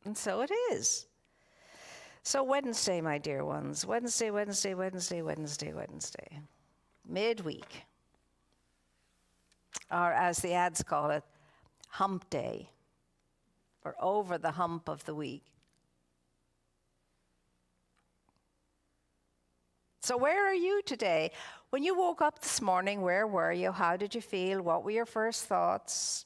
And so it is. So Wednesday, my dear ones, Wednesday. Midweek, or as the ads call it, hump day. We're over the hump of the week. So where are you today? When you woke up this morning, where were you? How did you feel? What were your first thoughts?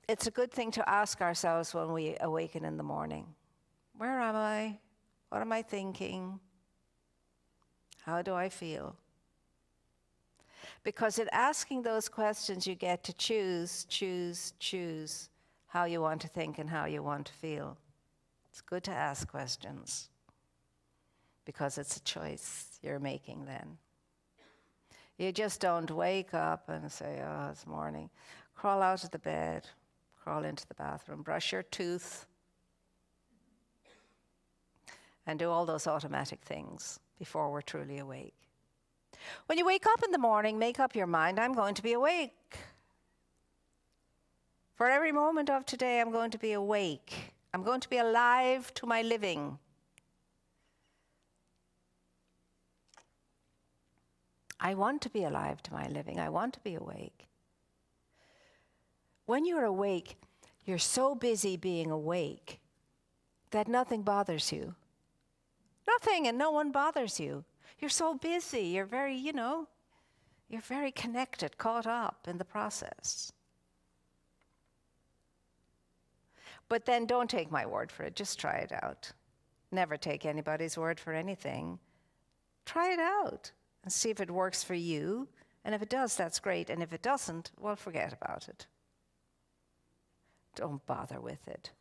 It's a good thing to ask ourselves when we awaken in the morning. Where am I? What am I thinking? How do I feel? Because in asking those questions, you get to choose how you want to think and how you want to feel. It's good to ask questions because it's a choice you're making then. You just don't wake up and say, oh, it's morning. Crawl out of the bed, crawl into the bathroom, brush your tooth, and do all those automatic things before we're truly awake. When you wake up in the morning, make up your mind, I'm going to be awake. For every moment of today, I'm going to be awake. I'm going to be alive to my living. I want to be alive to my living. I want to be awake. When you're awake, you're so busy being awake that nothing bothers you. Nothing and no one bothers you. You're so busy. You're very, you're very connected, caught up in the process. But then don't take my word for it. Just try it out. Never take anybody's word for anything. Try it out and see if it works for you. And if it does, that's great. And if it doesn't, well, forget about it. Don't bother with it.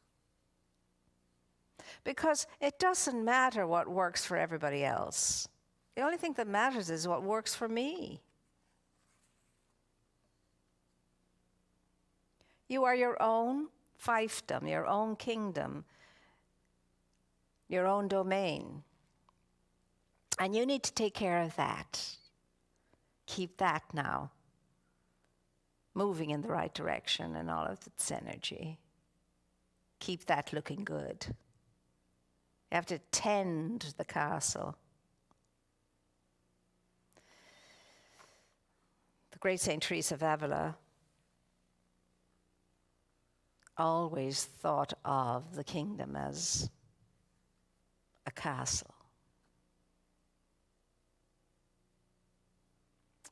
Because it doesn't matter what works for everybody else. The only thing that matters is what works for me. You are your own fiefdom, your own kingdom, your own domain. And you need to take care of that. Keep that now moving in the right direction and all of its energy. Keep that looking good. You have to tend the castle. The great Saint Teresa of Avila always thought of the kingdom as a castle.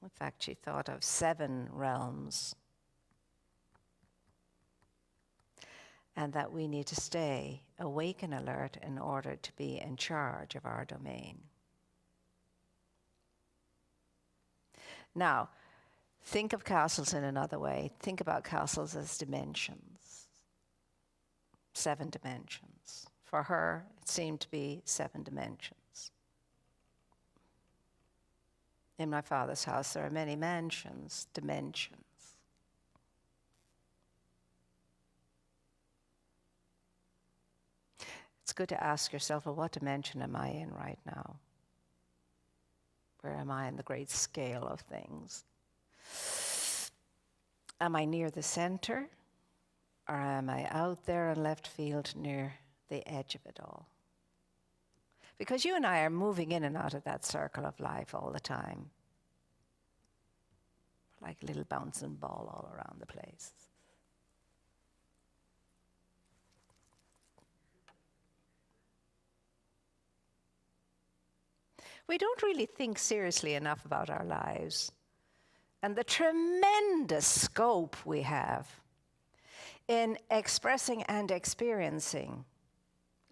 In fact, she thought of 7 realms, and that we need to stay awake and alert in order to be in charge of our domain. Now, think of castles in another way. Think about castles as dimensions. 7 dimensions. For her, it seemed to be 7 dimensions. In my Father's house, there are many mansions, dimensions. It's good to ask yourself, well, what dimension am I in right now? Where am I in the great scale of things? Am I near the center? Or am I out there in left field near the edge of it all? Because you and I are moving in and out of that circle of life all the time. Like a little bouncing ball all around the place. We don't really think seriously enough about our lives and the tremendous scope we have in expressing and experiencing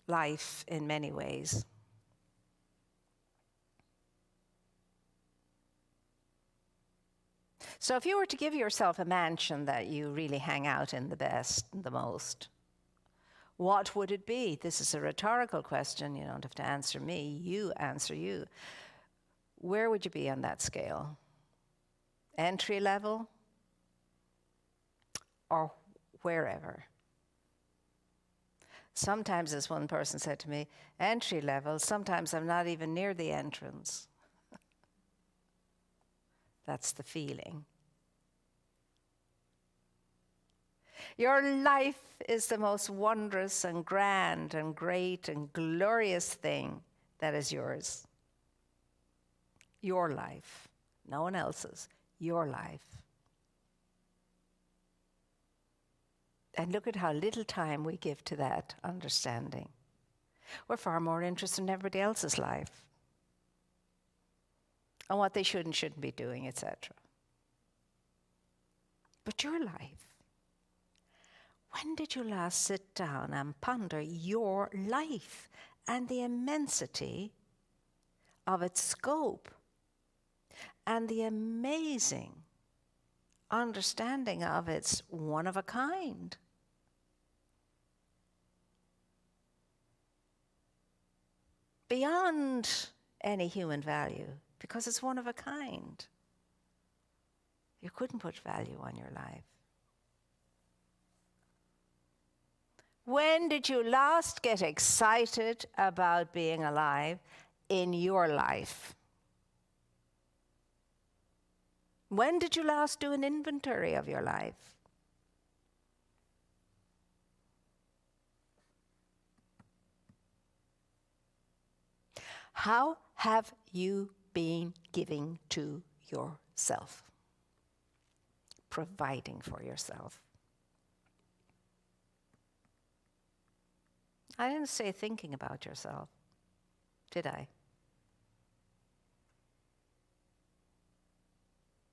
life in many ways. So if you were to give yourself a mansion that you really hang out in the best and the most, what would it be? This is a rhetorical question. You don't have to answer me. You answer you. Where would you be on that scale? Entry level? Or wherever? Sometimes, as one person said to me, entry level, sometimes I'm not even near the entrance. That's the feeling. Your life is the most wondrous and grand and great and glorious thing that is yours. Your life, no one else's, your life. And look at how little time we give to that understanding. We're far more interested in everybody else's life and what they should and shouldn't be doing, etc. But your life, when did you last sit down and ponder your life and the immensity of its scope and the amazing understanding of its one of a kind? Beyond any human value, because it's one of a kind. You couldn't put value on your life. When did you last get excited about being alive in your life? When did you last do an inventory of your life? How have you been giving to yourself? Providing for yourself. I didn't say thinking about yourself, did I?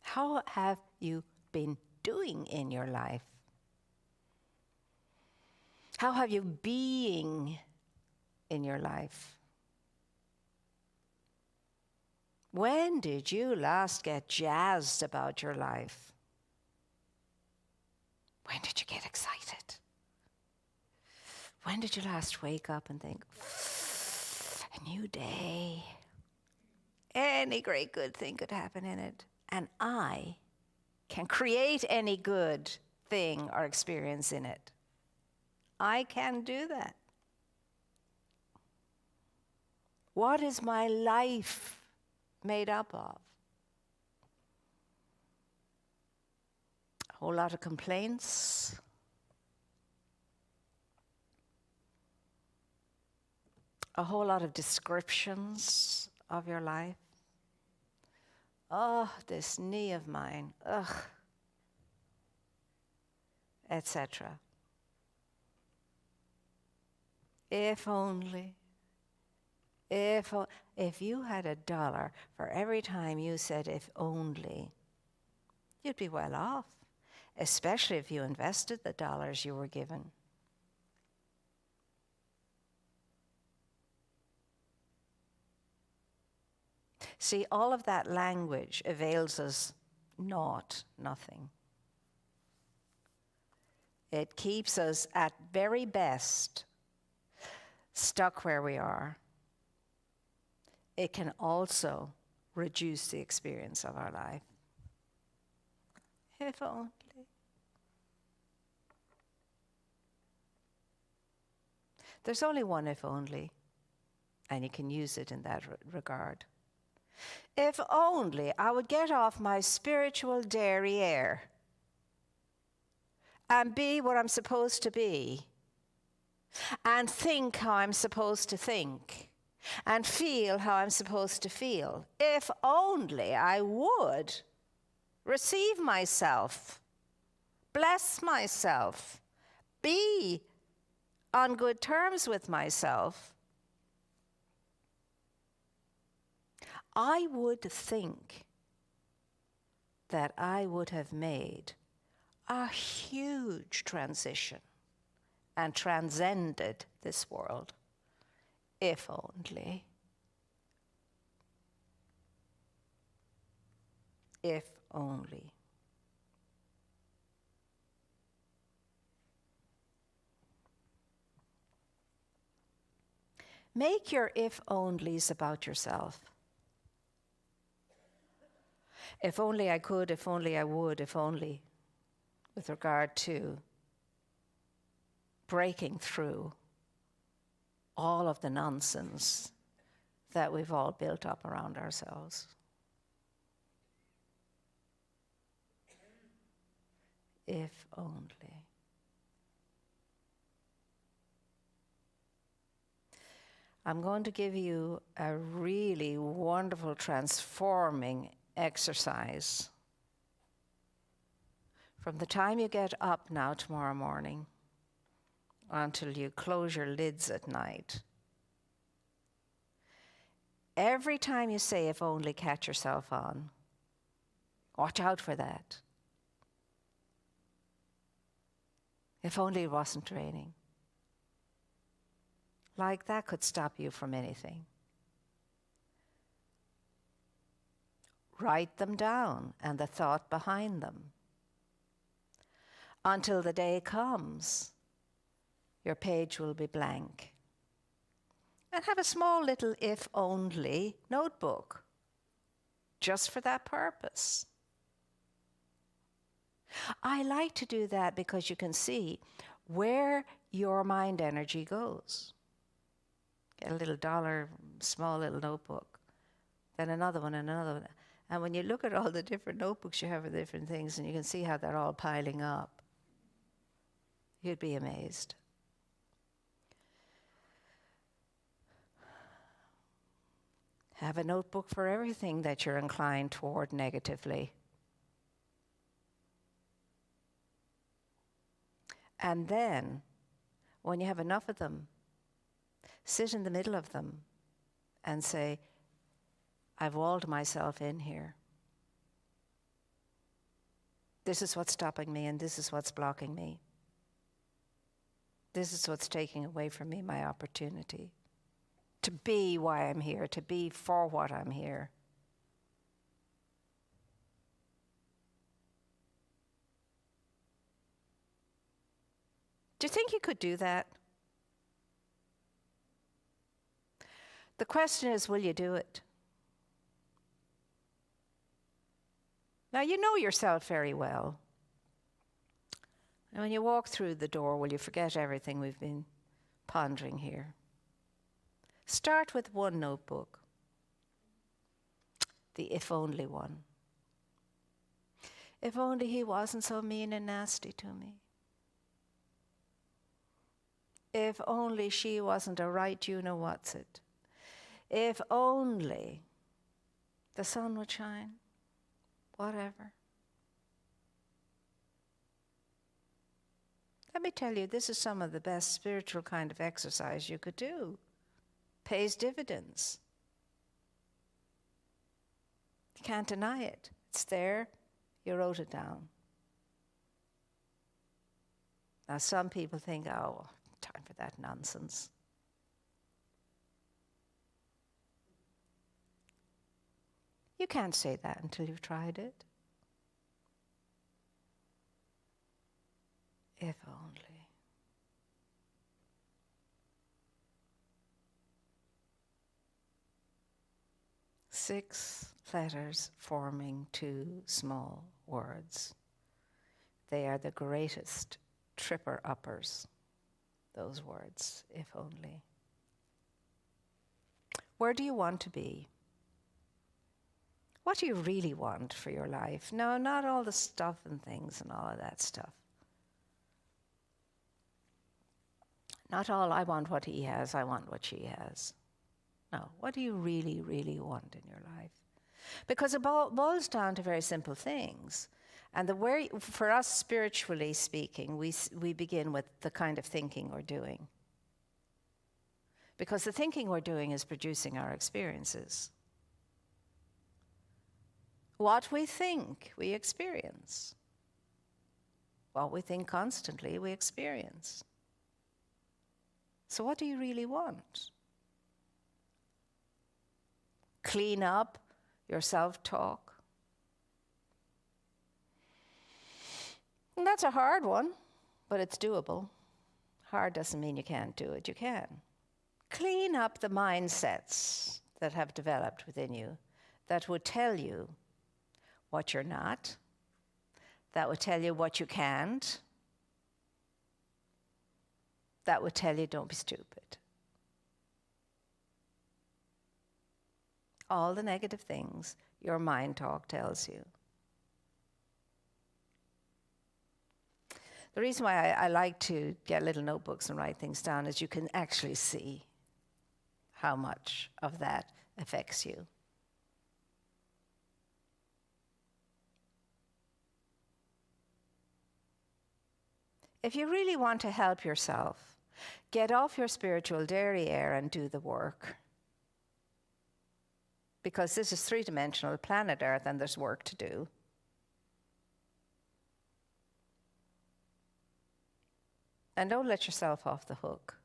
How have you been doing in your life? How have you been in your life? When did you last get jazzed about your life? When did you get excited? When did you last wake up and think, a new day? Any great good thing could happen in it. And I can create any good thing or experience in it. I can do that. What is my life made up of? A whole lot of complaints, a whole lot of descriptions of your life. Oh, this knee of mine, ugh, etc. If only, if you had $1 for every time you said if only, you'd be well off, especially if you invested the dollars you were given. See, all of that language avails us nothing. It keeps us at very best stuck where we are. It can also reduce the experience of our life. If only. There's only one if only, and you can use it in that regard. If only I would get off my spiritual derriere and be what I'm supposed to be, and think how I'm supposed to think, and feel how I'm supposed to feel. If only I would receive myself, bless myself, be on good terms with myself, I would think that I would have made a huge transition and transcended this world, if only. If only. Make your if-onlys about yourself. If only I could, if only I would, if only, with regard to breaking through all of the nonsense that we've all built up around ourselves. If only. I'm going to give you a really wonderful transforming exercise. From the time you get up now tomorrow morning until you close your lids at night, every time you say if only, catch yourself on. Watch out for that. If only it wasn't raining. Like that could stop you from anything. Write them down and the thought behind them. Until the day comes, your page will be blank. And have a small little if only notebook, just for that purpose. I like to do that because you can see where your mind energy goes. Get a little small little notebook, then another one and another one. And when you look at all the different notebooks you have for different things, and you can see how they're all piling up, you'd be amazed. Have a notebook for everything that you're inclined toward negatively. And then, when you have enough of them, sit in the middle of them and say, I've walled myself in here. This is what's stopping me, and this is what's blocking me. This is what's taking away from me my opportunity to be why I'm here, to be for what I'm here. Do you think you could do that? The question is, will you do it? Now, you know yourself very well. And when you walk through the door, will you forget everything we've been pondering here? Start with one notebook, the if only one. If only he wasn't so mean and nasty to me. If only she wasn't a right you-know-what's-it. If only the sun would shine, whatever. Let me tell you, this is some of the best spiritual kind of exercise you could do. Pays dividends. You can't deny it. It's there. You wrote it down. Now, some people think, oh, time for that nonsense. You can't say that until you've tried it. If only. Six letters forming two small words. They are the greatest tripper-uppers, those words, if only. Where do you want to be? What do you really want for your life? No, not all the stuff and things and all of that stuff. Not all, I want what he has, I want what she has. No, what do you really, really want in your life? Because it boils down to very simple things. And for us, spiritually speaking, we begin with the kind of thinking we're doing. Because the thinking we're doing is producing our experiences. What we think, we experience. What we think constantly, we experience. So what do you really want? Clean up your self-talk. And that's a hard one, but it's doable. Hard doesn't mean you can't do it. You can. Clean up the mindsets that have developed within you that would tell you what you're not, that would tell you what you can't, that would tell you don't be stupid. All the negative things your mind talk tells you. The reason why I like to get little notebooks and write things down is you can actually see how much of that affects you. If you really want to help yourself, get off your spiritual derriere and do the work. Because this is three-dimensional planet Earth and there's work to do. And don't let yourself off the hook.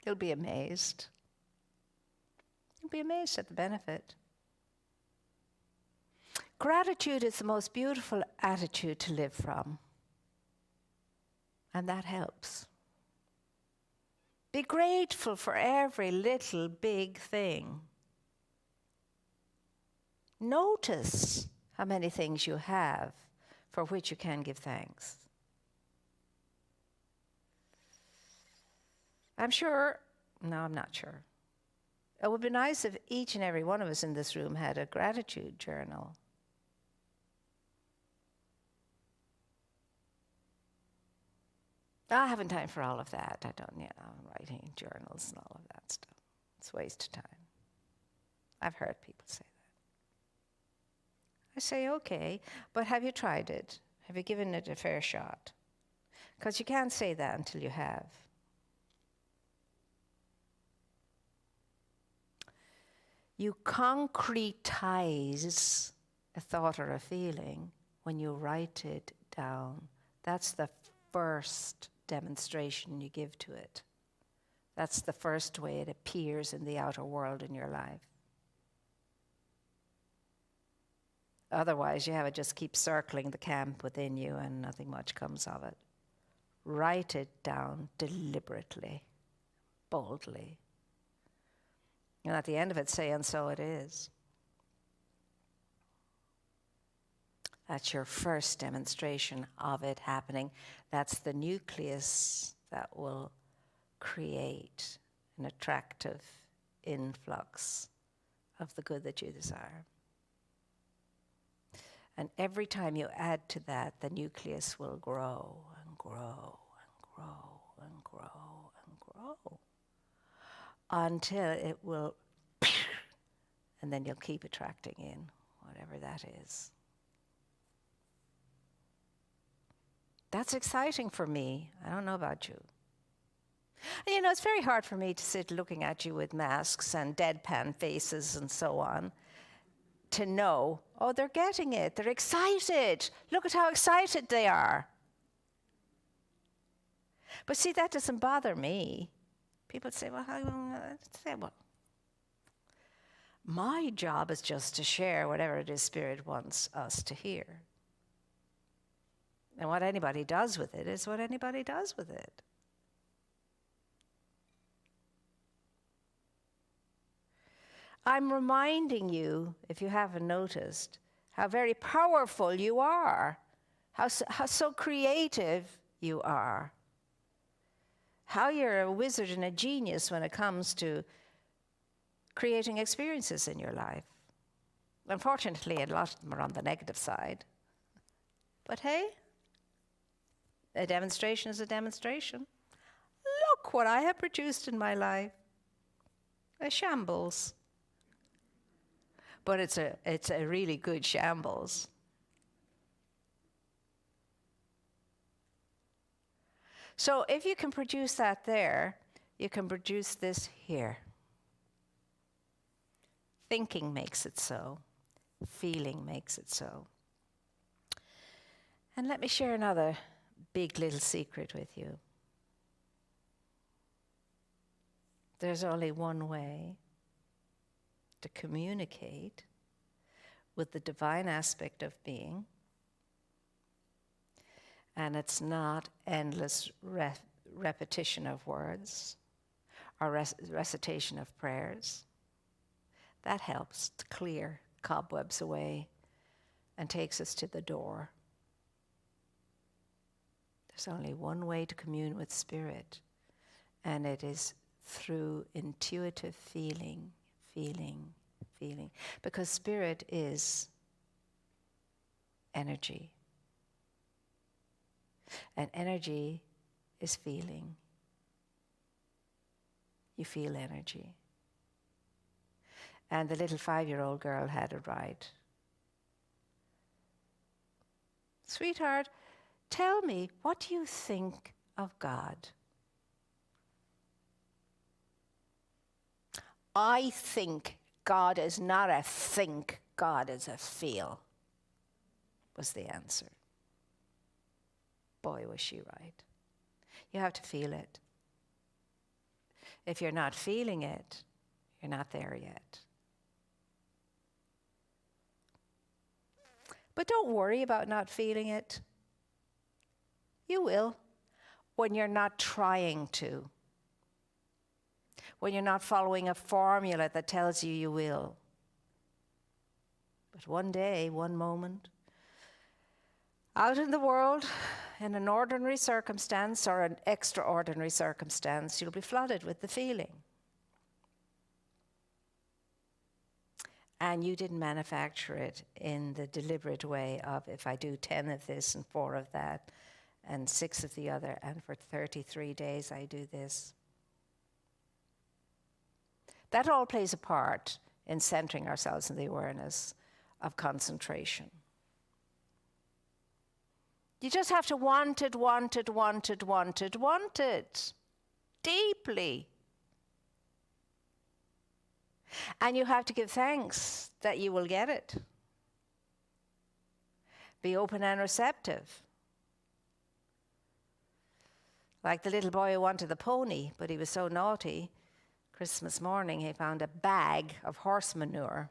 You'll be amazed. You'll be amazed at the benefit. Gratitude is the most beautiful attitude to live from. And that helps. Be grateful for every little big thing. Notice how many things you have for which you can give thanks. I'm not sure. It would be nice if each and every one of us in this room had a gratitude journal. I haven't time for all of that. I'm writing journals and all of that stuff. It's a waste of time. I've heard people say that. I say, okay, but have you tried it? Have you given it a fair shot? Because you can't say that until you have. You concretize a thought or a feeling when you write it down. That's the first demonstration you give to it. That's the first way it appears in the outer world in your life. Otherwise, you have it just keep circling the camp within you and nothing much comes of it. Write it down deliberately, boldly. And at the end of it, say, and so it is. That's your first demonstration of it happening. That's the nucleus that will create an attractive influx of the good that you desire. And every time you add to that, the nucleus will grow and grow and grow and grow and grow until it will, and then you'll keep attracting in whatever that is. That's exciting for me. I don't know about you. And it's very hard for me to sit looking at you with masks and deadpan faces and so on, to know, oh, they're getting it. They're excited. Look at how excited they are. But see, that doesn't bother me. People say, well, my job is just to share whatever it is Spirit wants us to hear. And what anybody does with it is what anybody does with it. I'm reminding you, if you haven't noticed, how very powerful you are, how so creative you are, how you're a wizard and a genius when it comes to creating experiences in your life. Unfortunately, a lot of them are on the negative side. But hey, a demonstration is a demonstration. Look what I have produced in my life. A shambles. But it's a really good shambles. So if you can produce that there, you can produce this here. Thinking makes it so. Feeling makes it so. And let me share another big little secret with you. There's only one way to communicate with the divine aspect of being, and it's not endless repetition of words or recitation of prayers. That helps to clear cobwebs away and takes us to the door. There's only one way to commune with Spirit, and it is through intuitive feeling. Because Spirit is energy. And energy is feeling. You feel energy. And the little 5-year-old girl had it right. Sweetheart, tell me, what do you think of God? I think God is not a think, God is a feel, was the answer. Boy, was she right. You have to feel it. If you're not feeling it, you're not there yet. But don't worry about not feeling it. You will, when you're not trying to. When you're not following a formula that tells you you will. But one day, one moment, out in the world, in an ordinary circumstance or an extraordinary circumstance, you'll be flooded with the feeling. And you didn't manufacture it in the deliberate way of, if I do 10 of this and 4 of that and 6 of the other, and for 33 days I do this. That all plays a part in centering ourselves in the awareness of concentration. You just have to want it, want it, want it, want it, want it deeply. And you have to give thanks that you will get it. Be open and receptive. Like the little boy who wanted the pony, but he was so naughty, Christmas morning he found a bag of horse manure.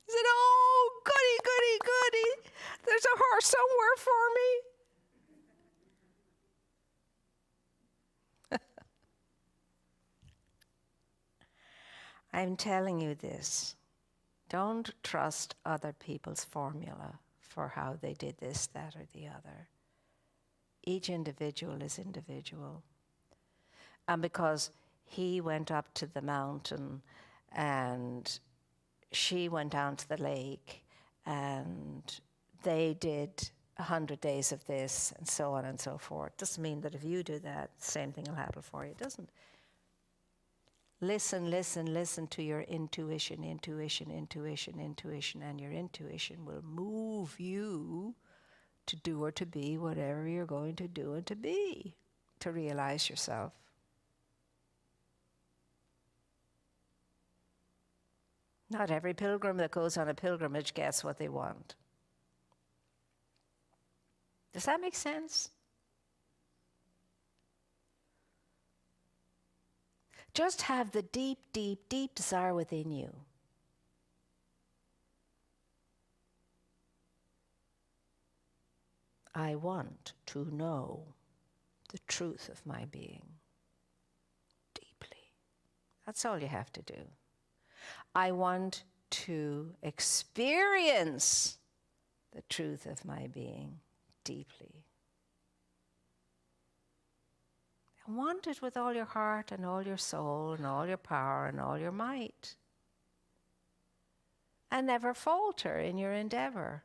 He said, oh, goody, goody, goody. There's a horse somewhere for me. I'm telling you this. Don't trust other people's formula for how they did this, that, or the other. Each individual is individual. And because he went up to the mountain and she went down to the lake and they did 100 days of this and so on and so forth, doesn't mean that if you do that, the same thing will happen for you. It doesn't. Listen, listen, listen to your intuition, intuition, intuition, intuition, and your intuition will move you to do or to be whatever you're going to do and to be, to realize yourself. Not every pilgrim that goes on a pilgrimage gets what they want. Does that make sense? Just have the deep, deep, deep desire within you. I want to know the truth of my being deeply. That's all you have to do. I want to experience the truth of my being deeply. Want it with all your heart and all your soul and all your power and all your might. And never falter in your endeavor.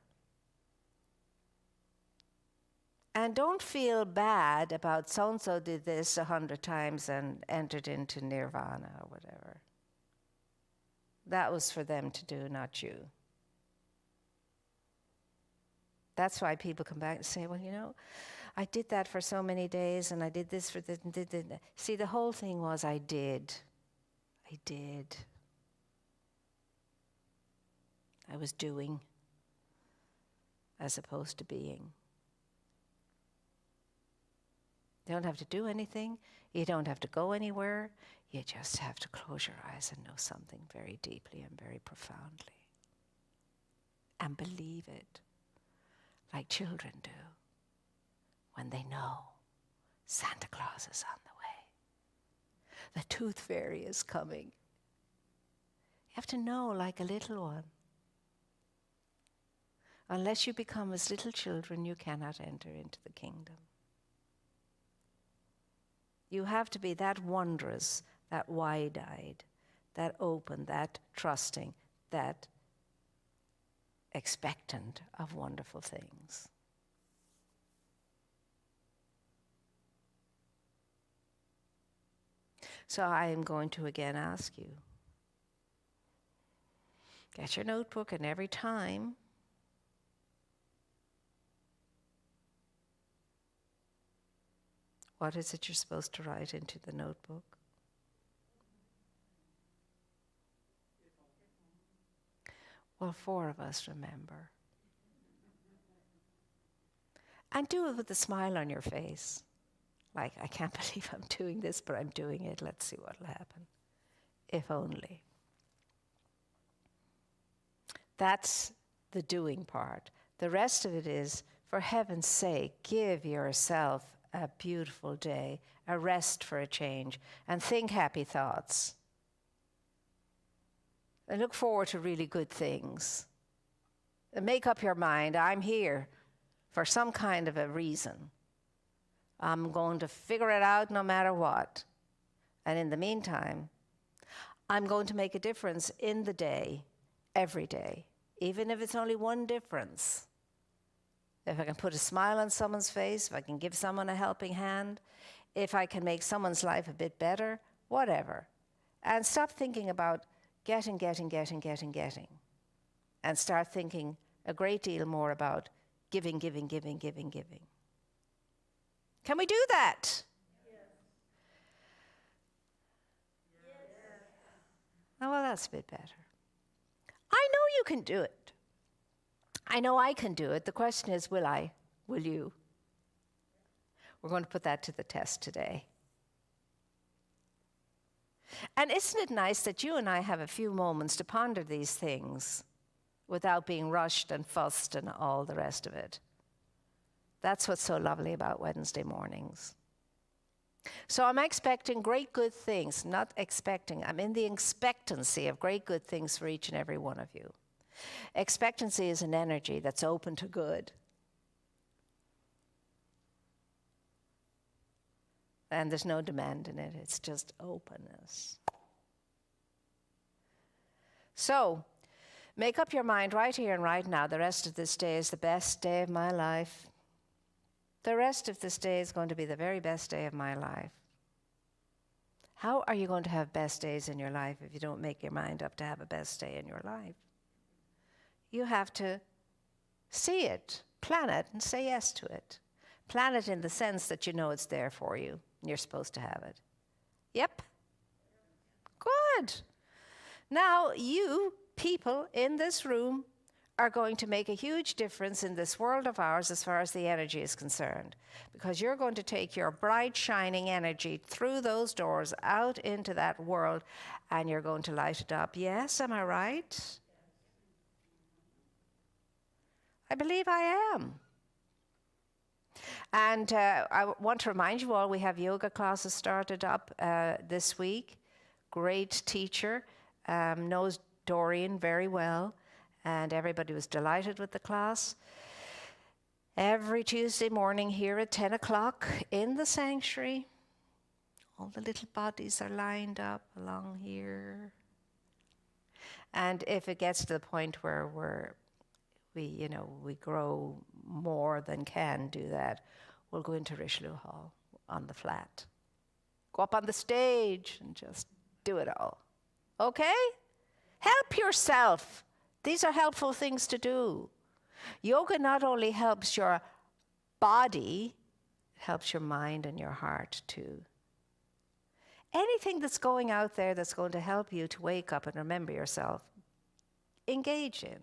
And don't feel bad about so-and-so did this 100 times and entered into nirvana or whatever. That was for them to do, not you. That's why people come back and say, well, you know, I did that for so many days and I did this for this and did that. See, the whole thing was I did. I was doing as opposed to being. You don't have to do anything. You don't have to go anywhere. You just have to close your eyes and know something very deeply and very profoundly. And believe it, like children do, when they know Santa Claus is on the way. The tooth fairy is coming. You have to know like a little one. Unless you become as little children, you cannot enter into the kingdom. You have to be that wondrous, that wide-eyed, that open, that trusting, that expectant of wonderful things. So I am going to again ask you, get your notebook, and every time what is it you're supposed to write into the notebook? Well, 4 of us remember. And do it with a smile on your face. Like, I can't believe I'm doing this, but I'm doing it. Let's see what'll happen. If only. That's the doing part. The rest of it is, for heaven's sake, give yourself a beautiful day, a rest for a change, and think happy thoughts. And look forward to really good things. And make up your mind, I'm here for some kind of a reason. I'm going to figure it out no matter what. And in the meantime, I'm going to make a difference in the day, every day, even if it's only one difference. If I can put a smile on someone's face, if I can give someone a helping hand, if I can make someone's life a bit better, whatever. And stop thinking about getting. And start thinking a great deal more about giving. Can we do that? Yes. Oh, well, that's a bit better. I know you can do it. I know I can do it. The question is, will I? Will you? We're going to put that to the test today. And isn't it nice that you and I have a few moments to ponder these things without being rushed and fussed and all the rest of it? That's what's so lovely about Wednesday mornings. So I'm expecting great good things, not expecting. I'm in the expectancy of great good things for each and every one of you. Expectancy is an energy that's open to good. And there's no demand in it. It's just openness. So, make up your mind right here and right now. The rest of this day is the best day of my life. The rest of this day is going to be the very best day of my life. How are you going to have best days in your life if you don't make your mind up to have a best day in your life? You have to see it, plan it, and say yes to it. Plan it in the sense that you know it's there for you, and you're supposed to have it. Yep. Good. Now, you people in this room are going to make a huge difference in this world of ours as far as the energy is concerned, because you're going to take your bright, shining energy through those doors out into that world, and you're going to light it up. Yes, am I right? I believe I am. And I want to remind you all, we have yoga classes started up this week. Great teacher, knows Dorian very well, and everybody was delighted with the class. Every Tuesday morning here at 10 o'clock in the sanctuary, all the little bodies are lined up along here. And if it gets to the point where we grow more than can do that, we'll go into Richelieu Hall on the flat. Go up on the stage and just do it all. Okay? Help yourself. These are helpful things to do. Yoga not only helps your body, it helps your mind and your heart too. Anything that's going out there that's going to help you to wake up and remember yourself, engage in.